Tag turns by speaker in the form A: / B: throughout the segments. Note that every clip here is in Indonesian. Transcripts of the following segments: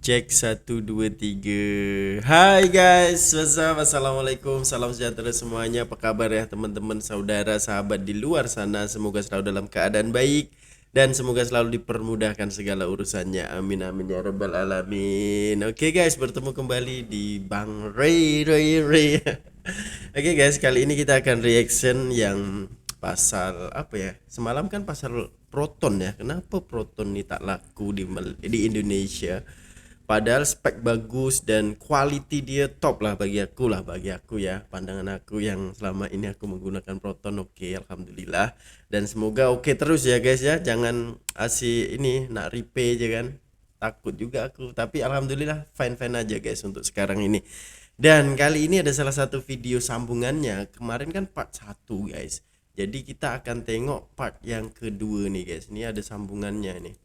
A: Cek 1 2 3. Hai guys, assalamualaikum, salam sejahtera semuanya. Apa kabar ya teman-teman, saudara, sahabat di luar sana? Semoga selalu dalam keadaan baik dan semoga selalu dipermudahkan segala urusannya. Amin amin ya rabbal alamin. Oke guys, bertemu kembali di Bang Ray. Oke guys, kali ini kita akan reaction yang pasal apa ya? Semalam kan pasal Proton ya. Kenapa Proton ini tak laku di Indonesia? Padahal spek bagus dan quality dia top lah bagi aku ya, pandangan aku yang selama ini aku menggunakan Proton. Oke, alhamdulillah, dan semoga oke terus ya guys ya, jangan asih ini nak replay aja kan, takut juga aku, tapi alhamdulillah fine fine aja guys untuk sekarang ini. Dan kali ini ada salah satu video sambungannya, kemarin kan part 1 guys, jadi kita akan tengok part yang kedua nih guys. Ini ada sambungannya nih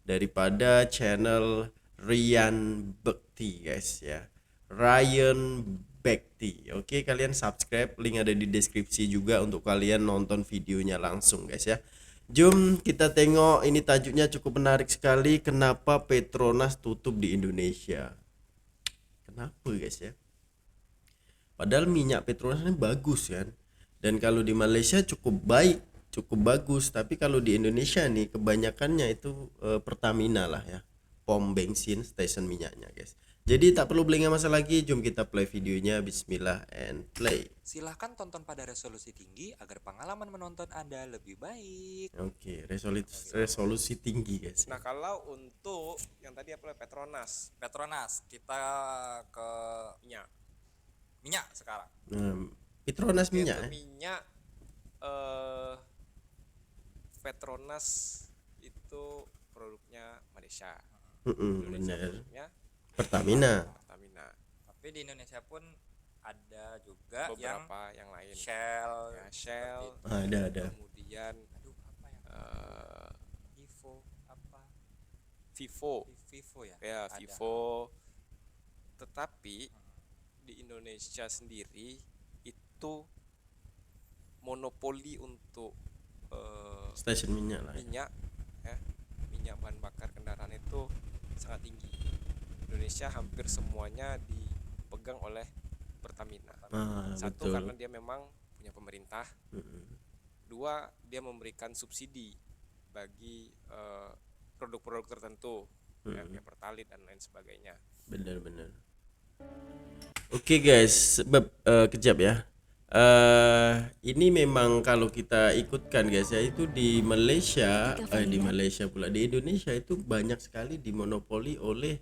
A: daripada channel Ryan Bekti guys ya, Ryan Bekti. Oke, kalian subscribe, link ada di deskripsi juga untuk kalian nonton videonya langsung guys ya. Jom kita tengok, ini tajuknya cukup menarik sekali. Kenapa Petronas tutup di Indonesia? Kenapa guys ya? Padahal minyak Petronas ini bagus kan, dan kalau di Malaysia cukup baik, cukup bagus, tapi kalau di Indonesia nih kebanyakannya itu Pertamina lah ya, pom bensin, stasiun minyaknya guys. Jadi tak perlu berlengah masa lagi, jom kita play videonya. Bismillah and play.
B: Silahkan tonton pada resolusi tinggi agar pengalaman menonton Anda lebih baik.
A: Oke, resolusi tinggi guys.
C: Nah, kalau untuk yang tadi apa Petronas
B: Petronas, kita ke
C: minyak.
B: minyak sekarang.
A: Petronas
C: Oke,
A: minyak
C: untuk minyak Petronas itu produknya Malaysia. Indonesia
A: bener.
C: produknya
A: Pertamina.
C: Pertamina.
B: Tapi di Indonesia pun ada juga yang
C: Beberapa yang lain.
B: Shell,
C: Ya, Shell.
A: Ada.
C: Kemudian
B: aduh apa ya? Vivo apa?
C: Vivo.
B: Vivo ya?
C: Ya,
B: Ada.
C: Vivo. Tetapi di Indonesia sendiri itu monopoli untuk
A: Stasiun minyak lah ya.
C: minyak ya, minyak bahan bakar kendaraan itu sangat tinggi. Indonesia hampir semuanya dipegang oleh Pertamina. Satu,
A: Betul.
C: karena dia memang punya pemerintah. Dua, dia memberikan subsidi bagi produk-produk tertentu ya, kayak Pertalite dan lain sebagainya.
A: Benar. Oke guys, sebab kejap ya. Ini memang kalau kita ikutkan guys ya, itu di Malaysia, di Indonesia itu banyak sekali dimonopoli oleh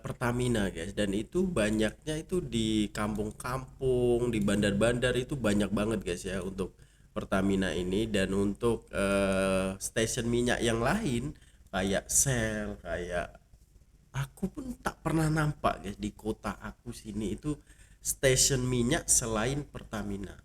A: Pertamina guys, dan itu banyaknya itu di kampung-kampung, di bandar-bandar itu banyak banget guys ya untuk Pertamina ini. Dan untuk stasiun minyak yang lain kayak Shell, kayak aku pun tak pernah nampak guys di kota aku sini itu stasiun minyak selain Pertamina.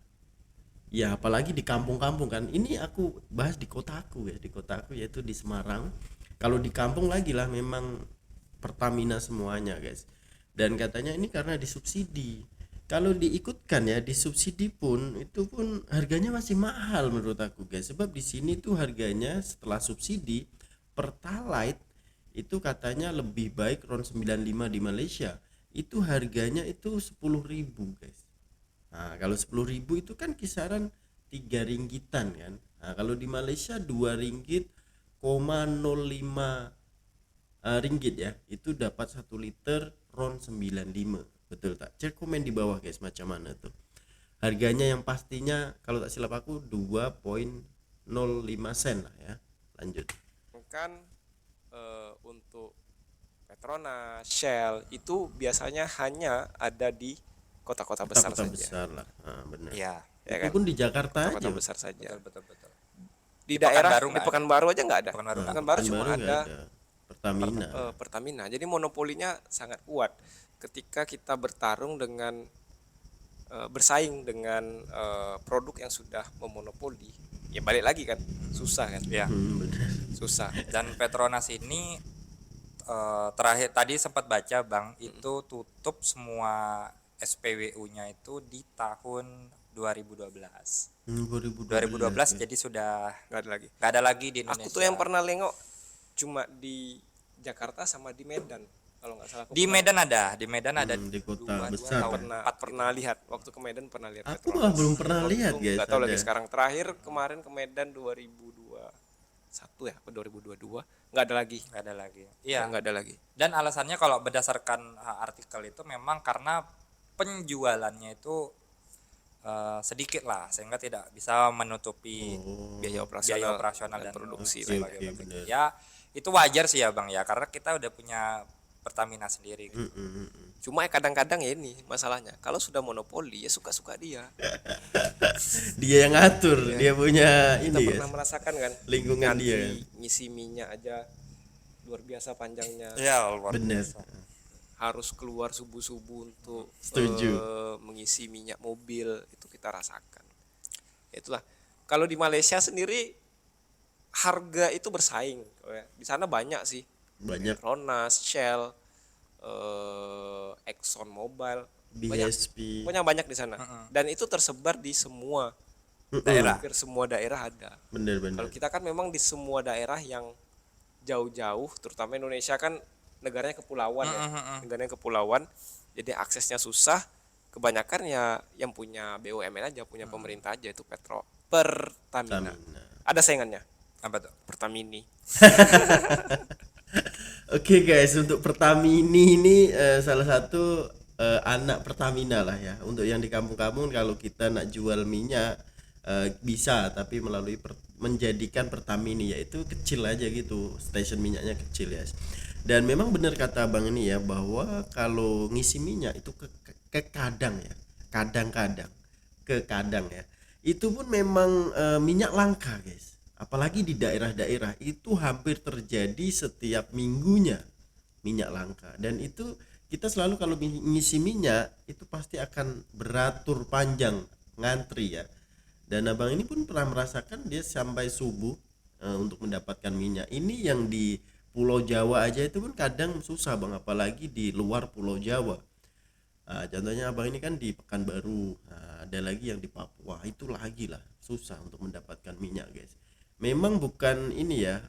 A: Ya apalagi di kampung-kampung kan. Ini aku bahas di kota aku guys, di kota aku yaitu di Semarang. Kalau di kampung lagi lah memang Pertamina semuanya guys. Dan katanya ini karena disubsidi. Kalau diikutkan ya disubsidi pun itu pun harganya masih mahal menurut aku guys. Sebab di sini tuh harganya setelah subsidi Pertalite itu katanya lebih baik RON 95 di Malaysia. Itu harganya itu 10.000 guys. Nah, kalau 10.000 itu kan kisaran 3 ringgitan kan. Nah, kalau di Malaysia 2 ringgit, 05 ringgit ya. Itu dapat 1 liter RON 95. Betul tak? Cek komen di bawah guys macam mana tuh. Harganya yang pastinya kalau tak silap aku 2,05 sen lah ya. Lanjut.
C: Kan untuk Petronas, Shell itu biasanya hanya ada di kota-kota besar
A: Kota-kota
C: saja.
A: besar lah. Nah, benar.
B: Iya,
C: Ya
A: Itu
C: kan?
A: pun di Jakarta
C: Kota-kota
A: aja.
C: besar saja.
B: betul.
C: Di daerah
B: Pekanbaru
C: di
B: nggak
C: Pekanbaru aja nggak ada.
B: Pekanbaru nggak
C: Pekanbaru
A: Kan
C: cuma
A: baru nggak
C: ada
A: Pertamina.
C: Pertamina. Jadi monopolinya sangat kuat. Ketika kita bertarung dengan bersaing dengan produk yang sudah memonopoli, ya balik lagi kan, susah kan?
B: Iya.
A: Benar.
C: Susah.
B: Dan Petronas ini terakhir tadi sempat baca Bang, itu tutup semua SPWU-nya itu di tahun 2012. 2012
A: ya.
B: jadi sudah
C: Nggak ada lagi.
B: nggak ada lagi di Indonesia.
C: Aku tuh yang pernah nengok cuma di Jakarta sama di Medan. kalau nggak salah. Aku
B: Di Medan ada,
A: di kota
B: dua
A: besar
B: atau
A: ya.
C: pernah
B: empat
C: pernah lihat waktu ke Medan, pernah lihat
A: Aku malah
C: Petronas.
A: belum pernah
C: Waktu
A: lihat, guys,
C: nggak tahu
A: ada.
C: lagi sekarang. Terakhir kemarin ke Medan 2021 ya, apa 2022, nggak ada lagi.
B: nggak ada lagi. Iya.
C: Nggak ada lagi.
B: Dan alasannya kalau berdasarkan artikel itu memang karena penjualannya itu sedikit lah, sehingga tidak bisa menutupi
C: Biaya operasional
B: dan
C: produksi.
A: Oke,
B: sebagainya.
A: oke, benar.
B: Ya itu wajar sih ya Bang ya, karena kita udah punya Pertamina sendiri gitu.
C: Cuma kadang-kadang ya ini masalahnya, kalau sudah monopoli ya suka-suka dia.
A: Dia yang ngatur, dia punya
C: Kita
A: ini,
C: pernah
A: guys.
C: merasakan kan,
A: Lingkungan
C: ngantri
A: dia kan.
C: ngisi minyak aja luar biasa panjangnya.
B: Ya luar
A: Bener.
B: biasa.
C: Harus keluar subuh-subuh untuk
A: Setuju.
C: mengisi minyak mobil, itu kita rasakan. Itulah, kalau di Malaysia sendiri harga itu bersaing. Di sana banyak sih,
A: Banyak
C: Petronas, Shell, Exxon Mobil, banyak,
A: BSP.
C: pokoknya banyak di sana. Dan itu tersebar di semua
B: Daerah.
C: hampir semua daerah ada.
A: Bener-bener.
C: Kalau kita kan memang di semua daerah yang jauh-jauh, terutama Indonesia kan negaranya kepulauan ya, negaranya kepulauan, jadi aksesnya susah. Kebanyakan ya yang punya BUMN aja, punya pemerintah aja, itu Pertamina.
A: Pertamina.
C: Ada saingannya,
B: Apa tuh?
C: Pertamini.
A: Oke, guys, untuk Pertamini ini salah satu anak Pertamina lah ya. Untuk yang di kampung-kampung kalau kita nak jual minyak bisa, tapi melalui menjadikan Pertamini, yaitu kecil aja gitu, stasiun minyaknya kecil ya. Dan memang benar kata Bang ini ya, bahwa kalau ngisi minyak itu ke kadang ya, kadang-kadang ke kadang ya, itu pun memang minyak langka, guys. Apalagi di daerah-daerah itu hampir terjadi setiap minggunya minyak langka. Dan itu kita selalu kalau ngisi minyak itu pasti akan beratur panjang ngantri ya. Dan abang ini pun pernah merasakan dia sampai subuh untuk mendapatkan minyak. Ini yang di Pulau Jawa aja itu pun kadang susah bang, apalagi di luar Pulau Jawa. Contohnya abang ini kan di Pekanbaru, ada lagi yang di Papua, itu lagi lah susah untuk mendapatkan minyak guys. Memang bukan ini ya,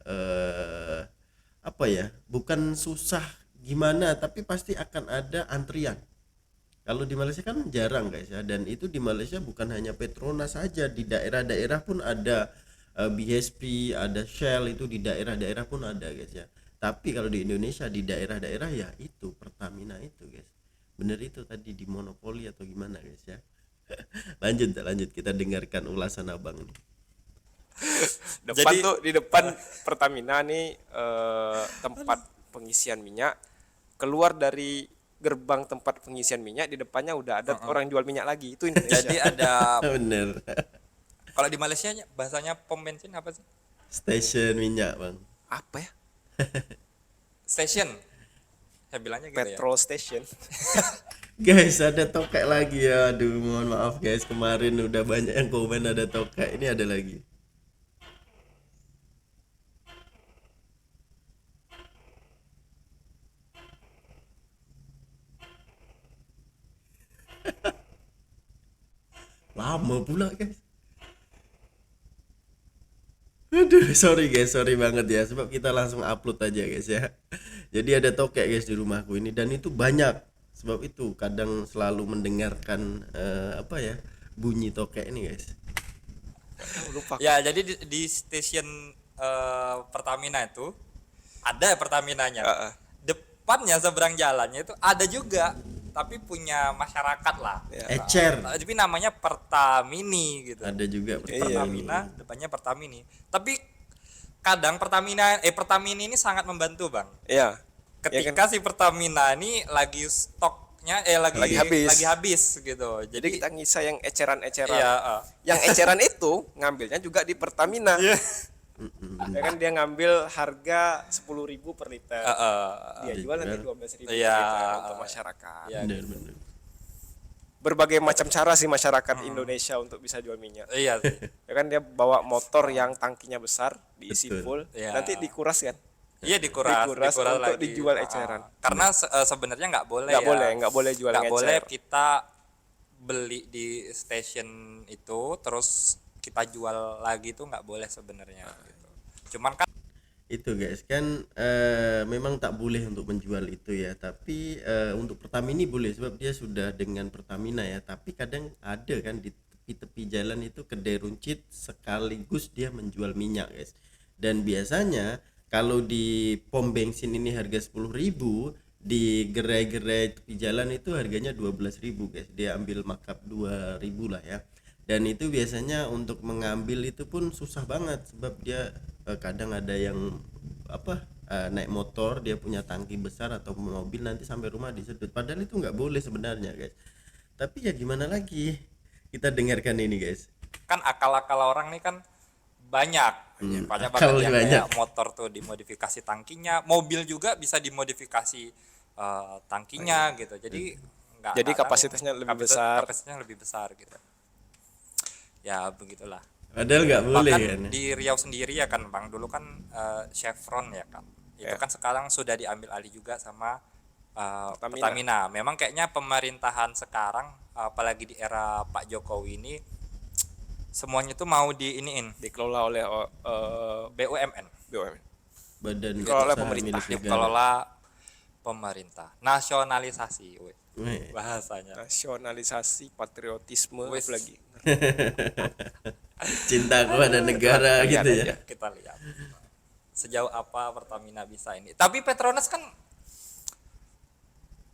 A: apa ya, bukan susah gimana, tapi pasti akan ada antrian. Kalau di Malaysia kan jarang guys ya, dan itu di Malaysia bukan hanya Petronas saja, di daerah-daerah pun ada BSP, ada Shell, itu di daerah-daerah pun ada guys ya. Tapi kalau di Indonesia di daerah-daerah ya itu Pertamina itu guys. Bener itu tadi di monopoli atau gimana guys ya. lanjut kita dengarkan ulasan abang ini.
C: Depan tuh, di depan Pertamina nih tempat pengisian minyak. Keluar dari gerbang tempat pengisian minyak, di depannya udah ada orang jual minyak lagi. Itu Indonesia.
B: Jadi ada
A: Bener.
B: kalau di Malaysia bahasanya pom bensin apa sih?
A: Stasiun minyak bang.
C: Apa ya?
B: Station. Saya bilangnya gitu ya.
C: Petrol station.
A: Guys, ada tokek lagi ya. Aduh, mohon maaf guys, kemarin udah banyak yang komen ada tokek. Ini ada lagi. Lama pula guys. Aduh, sorry guys, sorry banget ya, sebab kita langsung upload aja guys ya. Jadi ada tokek guys di rumahku ini, dan itu banyak. Sebab itu kadang selalu mendengarkan apa ya, bunyi tokek ini guys.
C: Lupa.
B: Ya, jadi di stasiun Pertamina itu ada Pertaminanya. Depannya seberang jalannya itu ada juga, tapi punya masyarakat lah.
A: Ecer.
B: Tapi namanya Pertamini gitu.
A: Ada juga
B: Pertamina, depannya Pertamini. Tapi kadang Pertamini ini sangat membantu, Bang.
C: Iya.
B: Ketika si Pertamina ini lagi stoknya lagi habis gitu.
C: Jadi kita ngisa yang eceran-eceran.
B: Iya,
C: Yang eceran itu ngambilnya juga di Pertamina.
B: Iya.
C: Ya kan dia ngambil harga 10.000 per liter. Dia jual nanti 12.000
B: Iya,
C: per liter untuk masyarakat.
B: Iya.
A: Bener.
C: Berbagai macam cara sih masyarakat Indonesia untuk bisa jual minyak.
B: Iya.
C: Ya kan dia bawa motor yang tangkinya besar, diisi
A: Betul.
C: full,
B: Iya.
C: nanti dikuras kan.
B: Iya dikuras
C: untuk
B: lagi.
C: dijual eceran.
B: Karena sebenarnya nggak boleh.
C: Nggak boleh jual
B: Nggak
C: yang
B: boleh
C: ecer.
B: kita beli di stasiun itu terus kita jual lagi itu nggak boleh sebenarnya. Gitu. Cuman kan
A: itu guys kan memang tak boleh untuk menjual itu ya, tapi untuk Pertamina boleh sebab dia sudah dengan Pertamina ya. Tapi kadang ada kan di tepi-tepi jalan itu kedai runcit sekaligus dia menjual minyak guys. Dan biasanya kalau di pom bensin ini harga 10.000, di gerai-gerai tepi jalan itu harganya 12.000 guys. Dia ambil markup 2.000 lah ya. Dan itu biasanya untuk mengambil itu pun susah banget sebab dia kadang ada yang naik motor, dia punya tangki besar atau mobil, nanti sampai rumah disedot, padahal itu nggak boleh sebenarnya guys. Tapi ya gimana lagi, kita dengarkan ini guys.
B: Kan akal-akal orang nih kan banyak banyak banget
A: akal
B: yang
A: banyak.
B: kayak motor tuh dimodifikasi tangkinya, mobil juga bisa dimodifikasi tangkinya gitu. Jadi
C: Jadi
B: nggak
C: kapasitasnya lebih besar.
B: kapasitasnya lebih besar gitu. Ya begitulah.
A: Padahal nggak boleh
B: Bahkan
A: kan.
B: di Riau sendiri ya kan Bang, dulu kan Chevron ya kan. Itu
C: Ya.
B: kan sekarang sudah diambil alih juga sama
C: Pertamina.
B: Pertamina. Memang kayaknya pemerintahan sekarang apalagi di era Pak Jokowi ini semuanya tuh mau diiniin
C: Dikelola oleh
B: BUMN,
C: BUMN.
A: Badan
C: Dikelola oleh
A: usaha
C: pemerintah.
A: milik negara.
B: dikelola pemerintah. Nasionalisasi, weh,
A: Weh.
B: bahasanya.
C: Nasionalisasi, patriotisme,
B: Wes.
C: apalagi.
A: Cinta kepada negara
C: Lihat
A: gitu ya.
C: aja.
B: Kita lihat sejauh apa Pertamina bisa ini. Tapi Petronas kan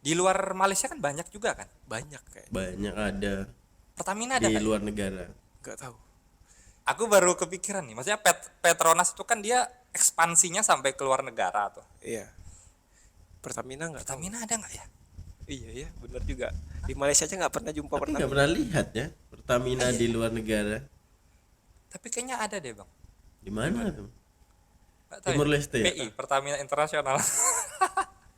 B: di luar Malaysia kan banyak juga kan.
C: Banyak kayak.
A: Banyak ada
B: Pertamina ada
A: di
B: kan?
A: luar negara.
C: Gak tahu.
B: Aku baru kepikiran nih. Maksudnya Petronas itu kan dia ekspansinya sampai ke luar negara tuh.
C: Iya. Pertamina nggak tahu.
B: Pertamina ada nggak ya?
C: Iya ya, benar juga. Di Malaysia aja nggak pernah jumpa
A: Tapi nggak
C: Pertamina.
A: pernah lihat ya Pertamina di luar negara.
B: Tapi kayaknya ada deh bang.
A: Di mana tuh?
B: Nggak tahu
A: Timur
B: ya.
A: Leste ya?
B: PI Pertamina Internasional.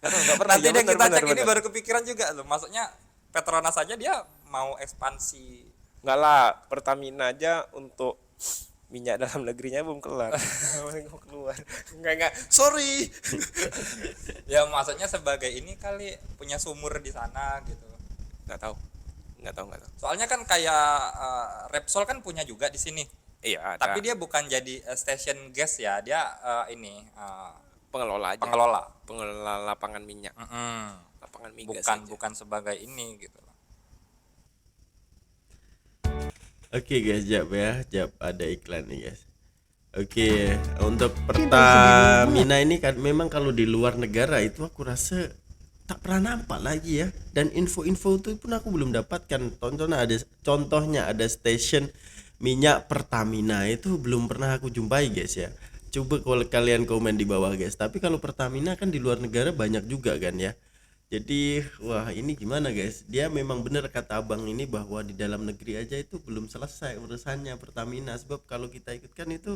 C: Nggak pernah.
B: Nanti
C: Ya,
B: deh
C: benar,
B: kita
C: benar,
B: cek ini
C: benar.
B: baru kepikiran juga loh. Maksudnya Petronas saja dia mau ekspansi.
C: Nggak lah, Pertamina aja untuk minyak dalam negerinya belum kelar. Mau keluar. Enggak. Sorry.
B: Ya maksudnya sebagai ini kali punya sumur di sana gitu.
C: Nggak tahu.
B: Soalnya kan kayak Repsol kan punya juga di sini.
C: Iya, ada.
B: Tapi dia bukan jadi station gas ya. Dia ini
C: pengelola aja. Pengelola lapangan minyak. Lapangan migas
B: bukan
C: aja.
B: bukan sebagai ini gitu.
A: Oke guys, Jap ada iklan nih guys. Oke, untuk Pertamina ini kan memang kalau di luar negara itu aku rasa tak pernah nampak lagi ya. Dan info-info itu pun aku belum dapatkan. Contohnya ada stasiun minyak Pertamina itu belum pernah aku jumpai guys ya. Coba kalau kalian komen di bawah guys. Tapi kalau Pertamina kan di luar negara banyak juga kan ya. Jadi wah ini gimana guys, dia memang benar kata abang ini bahwa di dalam negeri aja itu belum selesai urusannya Pertamina. Sebab kalau kita ikutkan itu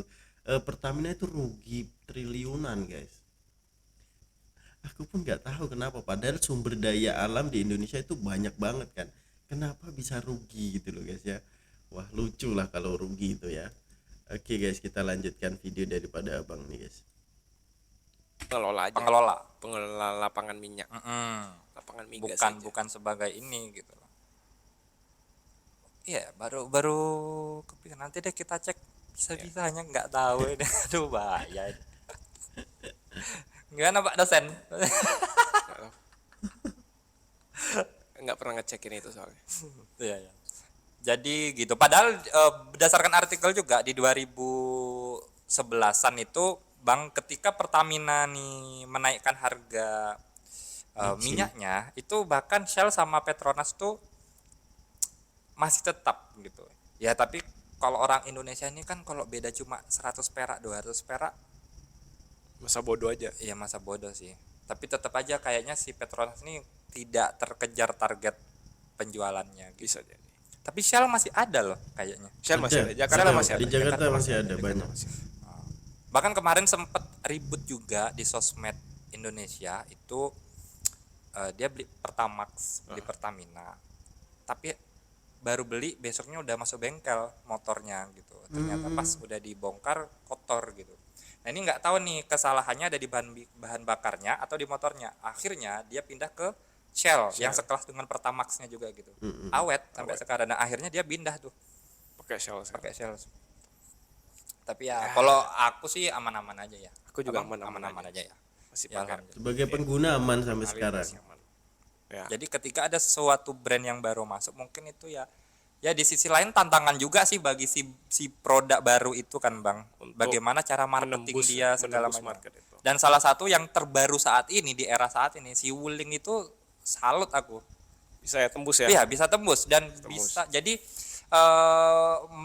A: Pertamina itu rugi triliunan guys. Aku pun nggak tahu kenapa, padahal sumber daya alam di Indonesia itu banyak banget kan, kenapa bisa rugi gitu loh guys ya. Wah lucu lah kalau rugi itu ya. Oke guys, kita lanjutkan video daripada abang nih guys.
C: Pengelola aja. Pengelola lapangan minyak. Lapangan migas aja.
B: Bukan sebagai ini gitu loh. Iya, baru kepikiran. Nanti deh kita cek bisa-bisanya nggak tahu ini. Aduh bahaya. Gimana Pak dosen?
C: Nggak pernah ngecekin itu soalnya.
B: Iya, ya. Jadi gitu. Padahal berdasarkan artikel juga di 2011-an itu Bang, ketika Pertamina nih menaikkan harga minyaknya, itu bahkan Shell sama Petronas tuh masih tetap gitu. Ya tapi kalau orang Indonesia ini kan kalau beda cuma 100 perak, 200 perak,
C: Masa bodoh aja.
B: ya masa bodoh sih. Tapi tetap aja kayaknya si Petronas ini tidak terkejar target penjualannya gitu.
C: Bisa jadi.
B: Tapi Shell masih ada loh kayaknya.
C: Shell masih ada. Jakarta
A: Ada,
C: masih ada.
A: di Jakarta
B: Jakarta
A: masih ada
C: Jakarta
A: banyak.
C: masih ada.
B: Bahkan kemarin sempat ribut juga di sosmed Indonesia itu dia beli Pertamax, beli Pertamina. Tapi baru beli besoknya udah masuk bengkel motornya gitu. Ternyata pas udah dibongkar kotor gitu. Nah ini nggak tahu nih kesalahannya ada di bahan bakarnya atau di motornya. Akhirnya dia pindah ke Shell yang sekelas dengan Pertamaxnya juga gitu. Awet sampai sekarang. Nah akhirnya dia pindah tuh
C: Pakai Shell.
B: pakai Shell. Tapi ya kalau aku sih aman-aman aja ya.
C: Aku Aku juga
B: Abang
C: aman-aman
B: aja ya.
C: Masih
B: Ya,
C: pakai
B: alhamdulillah.
A: Sebagai pengguna aman sampai sekarang.
C: masih aman. Ya.
B: Jadi ketika ada suatu brand yang baru masuk, mungkin itu ya di sisi lain tantangan juga sih bagi si produk baru itu kan Bang.
C: Untuk
B: Bagaimana cara marketing dia segala
C: menembus
B: macam.
C: market itu.
B: Dan salah satu yang terbaru saat ini di era saat ini, si Wuling itu salut aku.
C: Bisa ya tembus ya.
B: Iya, bisa tembus dan bisa. Jadi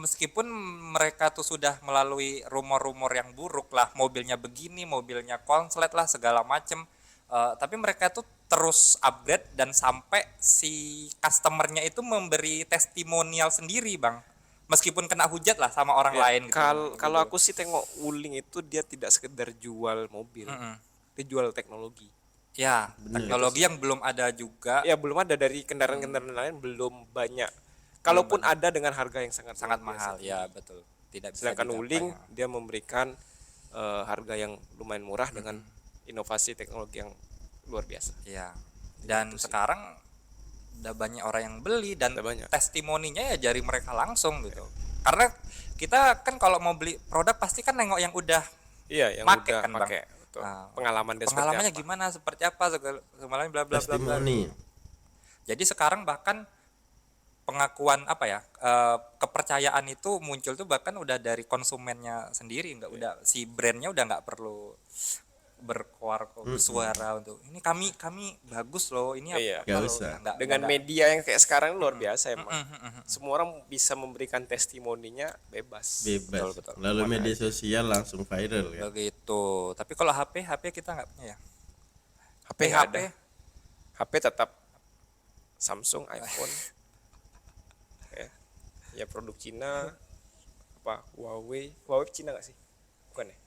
B: meskipun mereka tuh sudah melalui rumor-rumor yang buruk lah, mobilnya begini, mobilnya konslet lah segala macem, tapi mereka tuh terus upgrade dan sampai si customernya itu memberi testimonial sendiri Bang, meskipun kena hujat lah sama orang lain gitu.
C: Kalau aku sih tengok Wuling itu dia tidak sekedar jual mobil, dia jual teknologi.
B: Ya, teknologi yang belum ada juga.
C: Ya belum ada dari kendaraan-kendaraan lain belum banyak. Kalaupun ada dengan harga yang sangat
B: Sangat
C: luar biasa
B: mahal,
C: tinggi.
B: ya betul. Tidak bisa
C: Sedangkan
B: digapai,
C: Wuling
B: ya.
C: dia memberikan harga yang lumayan murah dengan inovasi teknologi yang luar biasa.
B: Iya. Dan sekarang udah banyak orang yang beli dan
C: Udah banyak.
B: testimoninya ya dari mereka langsung gitu. Karena kita kan kalau mau beli produk pasti kan nengok yang udah
C: Iya, yang
B: Make
C: udah
B: kan, Bang.
C: pakai. Betul.
B: Nah,
C: Pengalaman dia
B: pengalamannya
C: seperti apa.
B: gimana, seperti apa segala bla bla bla bla.
A: Testimoni.
B: Jadi sekarang bahkan pengakuan apa ya, kepercayaan itu muncul tuh bahkan udah dari konsumennya sendiri, nggak udah si brandnya udah nggak perlu bersuara untuk ini kami bagus loh, ini
C: Iya.
B: apa
A: Nggak
B: loh,
A: usah.
C: Dengan
B: nggak.
C: media yang kayak sekarang luar biasa emang. Semua orang bisa memberikan testimoninya bebas.
A: Bebas.
B: Betul.
A: Lalu media sosial langsung viral kan.
B: Begitu. Tapi kalau HP kita nggak punya ya.
C: HP nggak
B: HP
C: ada. HP tetap Samsung, iPhone. Ya produk Cina, apa Huawei Cina nggak sih? Bukan ya?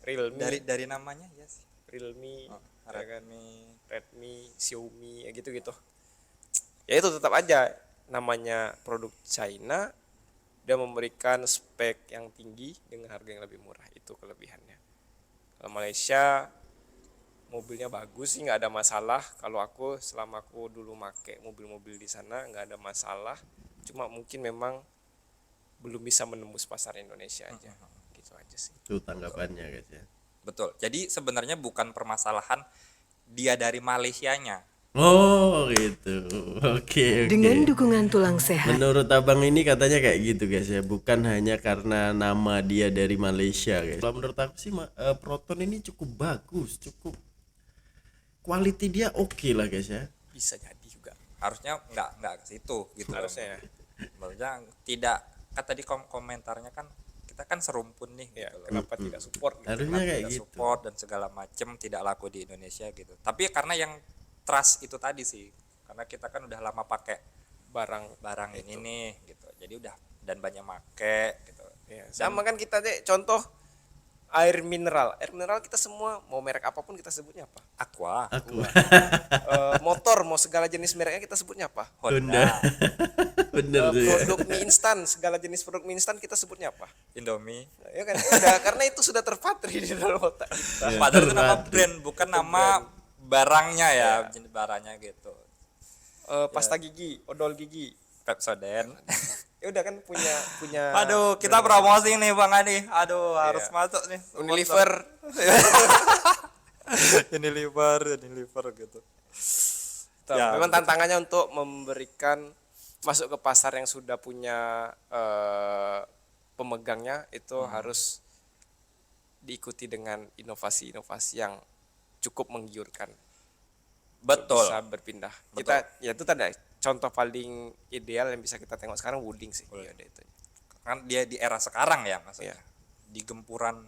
C: Realme,
B: dari namanya ya sih.
C: Realme, ya kan?
B: Redmi.
C: Redmi, Xiaomi, ya gitu-gitu. Ya itu tetap aja namanya produk China, dia memberikan spek yang tinggi dengan harga yang lebih murah, itu kelebihannya. Kalau Malaysia mobilnya bagus sih, nggak ada masalah. Kalau aku selama aku dulu make mobil-mobil di sana nggak ada masalah. Cuma mungkin memang belum bisa menembus pasar Indonesia aja, gitu aja sih.
A: Itu tanggapannya guys ya.
B: Betul. Jadi sebenarnya bukan permasalahan dia dari Malaysianya.
A: Oh gitu. Oke.
D: Dengan dukungan tulang sehat.
A: Menurut abang ini katanya kayak gitu guys ya, bukan hanya karena nama dia dari Malaysia guys. Kalau menurut aku sih Proton ini cukup bagus, cukup quality dia oke lah guys ya.
C: Bisa jadi juga.
B: Harusnya nggak ke situ gitu.
C: Harusnya ya.
B: Maksudnya tidak, kan tadi komentarnya kan kita kan serumpun nih
C: Ya,
B: gitu loh.
C: kenapa tidak support gitu.
A: Harusnya
B: Kenapa
A: kayak
B: tidak
A: gitu.
B: support dan segala macem tidak laku di Indonesia gitu. Tapi karena yang trust itu tadi sih, karena kita kan udah lama pakai barang ini nih gitu. Jadi udah dan banyak make gitu.
C: Ya, sama kan kita deh, contoh air mineral kita semua mau merek apapun kita sebutnya apa?
B: Aqua,
A: Aku
C: Motor mau segala jenis mereknya kita sebutnya apa?
B: Honda,
A: bener tuh ya.
C: Produk mie instan segala jenis produk mie instan kita sebutnya apa?
B: Indomie.
C: Ya kan udah, karena itu sudah terpatri di dalam otak kita.
B: Padahal itu nama brand bukan nama barangnya ya, jenis barangnya gitu.
C: Pasta gigi, odol gigi.
B: Pepsodent.
C: Ya udah kan punya
B: Aduh, kita promosi nih Bang Adi. Aduh, harus masuk nih.
C: Unilever.
B: Unilever gitu.
C: Tuh,
B: Ya,
C: memang tantangannya untuk memberikan masuk ke pasar yang sudah punya pemegangnya itu harus diikuti dengan inovasi-inovasi yang cukup menggiurkan.
B: Betul.
C: Bisa berpindah. Kita ya itu tadi contoh paling ideal yang bisa kita tengok sekarang Wuling sih. Ya udah itu.
B: Kan dia di era sekarang ya maksudnya.
C: Iya.
B: Di gempuran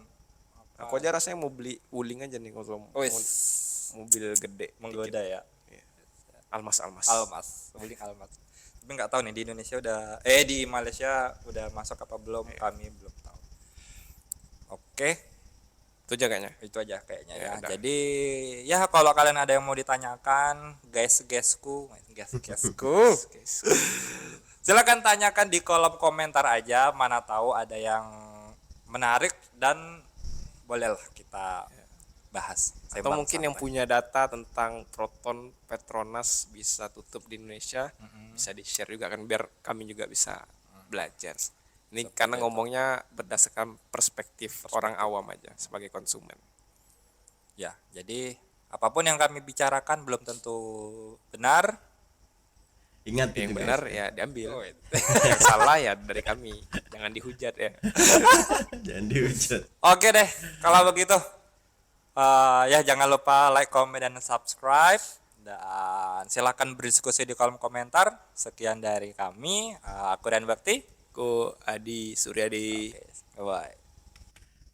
C: Aku aja rasanya mau beli Wuling aja nih kalau
B: wis
C: mobil gede
B: menggoda ya.
C: Almas.
B: Almas, Wuling Almas. Tapi nggak tahu nih di Indonesia udah di Malaysia udah masuk apa belum? Kami belum tahu. Oke.
C: Itu aja kayaknya.
B: Itu aja kayaknya ya.
C: udah.
B: Jadi ya kalau kalian ada yang mau ditanyakan, guysku, silakan tanyakan di kolom komentar aja. Mana tahu ada yang menarik dan bolehlah kita bahas.
C: Atau mungkin yang punya data tentang Proton Petronas bisa tutup di Indonesia bisa di share juga kan biar kami juga bisa belajar. Ini karena ngomongnya berdasarkan perspektif orang awam aja sebagai konsumen.
B: Ya, jadi apapun yang kami bicarakan belum tentu benar.
A: Ingat
C: Yang
A: itu
C: benar
A: guys.
C: ya diambil.
B: Oh,
C: Yang salah ya dari kami. Jangan dihujat ya.
A: Jangan dihujat.
B: Oke deh, kalau begitu ya jangan lupa like, comment, dan subscribe, dan silakan berdiskusi di kolom komentar. Sekian dari kami, aku dan Bakti.
C: Ko Adi Suryadi.
B: Bye.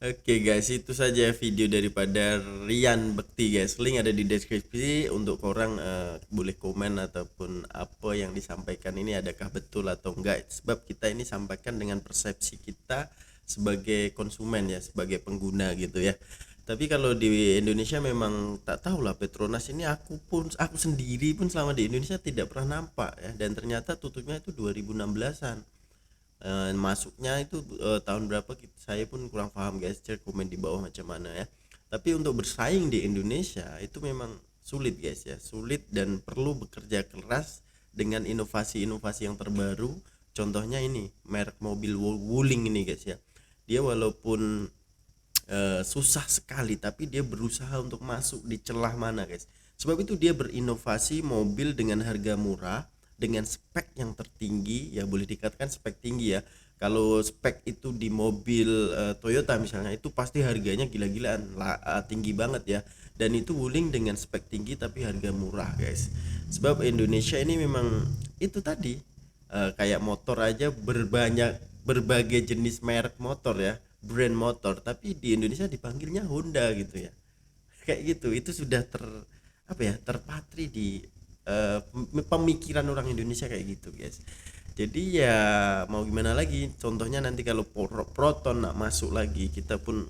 A: Oke guys, itu saja video daripada Rian Bekti guys. Link ada di deskripsi untuk orang boleh komen ataupun apa yang disampaikan ini adakah betul atau enggak. Sebab kita ini sampaikan dengan persepsi kita sebagai konsumen ya, sebagai pengguna gitu ya. Tapi kalau di Indonesia memang tak tahu lah, Petronas ini aku sendiri pun selama di Indonesia tidak pernah nampak ya, dan ternyata tutupnya itu 2016-an. Masuknya itu tahun berapa saya pun kurang paham guys, share komen di bawah macam mana ya. Tapi untuk bersaing di Indonesia itu memang sulit guys ya, sulit dan perlu bekerja keras dengan inovasi-inovasi yang terbaru. Contohnya ini merek mobil Wuling ini guys ya, dia walaupun susah sekali tapi dia berusaha untuk masuk di celah mana guys. Sebab itu dia berinovasi mobil dengan harga murah, dengan spek yang tertinggi ya, boleh dikatakan spek tinggi ya. Kalau spek itu di mobil Toyota misalnya itu pasti harganya gila-gilaan tinggi banget ya, dan itu Wuling dengan spek tinggi tapi harga murah guys. Sebab Indonesia ini memang itu tadi kayak motor aja berbagai jenis merek motor ya, brand motor, tapi di Indonesia dipanggilnya Honda gitu ya. Kayak gitu, itu sudah terpatri di pemikiran orang Indonesia kayak gitu guys. Jadi ya mau gimana lagi, contohnya nanti kalau Proton nak masuk lagi, kita pun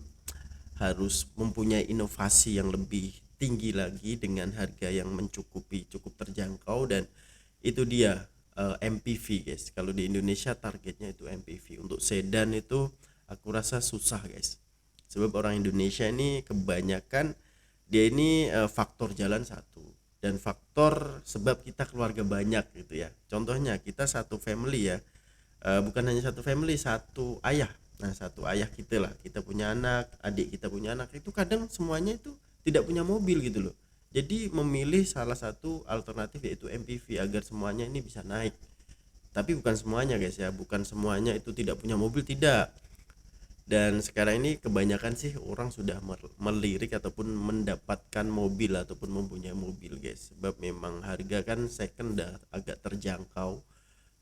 A: harus mempunyai inovasi yang lebih tinggi lagi dengan harga yang mencukupi, cukup terjangkau, dan itu dia MPV guys. Kalau di Indonesia targetnya itu MPV. Untuk sedan itu aku rasa susah guys, sebab orang Indonesia ini kebanyakan dia ini faktor jalan satu, dan faktor sebab kita keluarga banyak gitu ya. Contohnya kita satu family ya, bukan hanya satu family, satu ayah. Nah satu ayah kita lah, kita punya anak, adik kita punya anak, itu kadang semuanya itu tidak punya mobil gitu loh. Jadi memilih salah satu alternatif yaitu MPV agar semuanya ini bisa naik. Tapi bukan semuanya guys ya, bukan semuanya itu tidak punya mobil, tidak. Dan sekarang ini kebanyakan sih orang sudah melirik ataupun mendapatkan mobil ataupun mempunyai mobil guys. Sebab memang harga kan second dah agak terjangkau.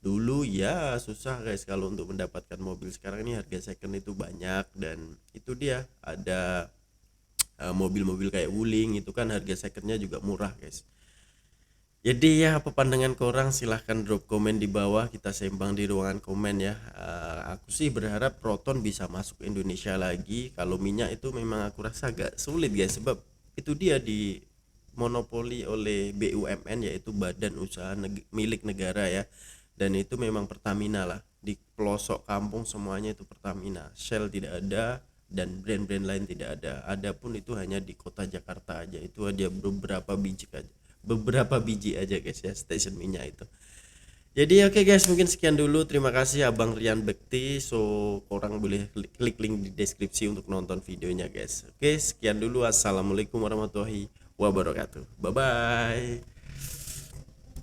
A: Dulu ya susah guys kalau untuk mendapatkan mobil, sekarang ini harga second itu banyak, dan itu dia ada mobil-mobil kayak Wuling itu kan harga secondnya juga murah guys. Jadi ya apa pandangan korang, silahkan drop komen di bawah, kita sembang di ruangan komen ya. Aku sih berharap Proton bisa masuk Indonesia lagi. Kalau minyak itu memang aku rasa agak sulit guys, sebab itu dia di monopoli oleh BUMN yaitu Badan Usaha Milik Negara ya. Dan itu memang Pertamina lah, di pelosok kampung semuanya itu Pertamina. Shell tidak ada dan brand-brand lain tidak ada. Adapun itu hanya di kota Jakarta aja, itu ada beberapa biji aja guys ya stasiun minyak itu. Jadi oke guys, mungkin sekian dulu, terima kasih Abang Rian Bekti. So orang boleh klik link di deskripsi untuk nonton videonya guys. Oke sekian dulu, assalamualaikum warahmatullahi wabarakatuh, bye bye.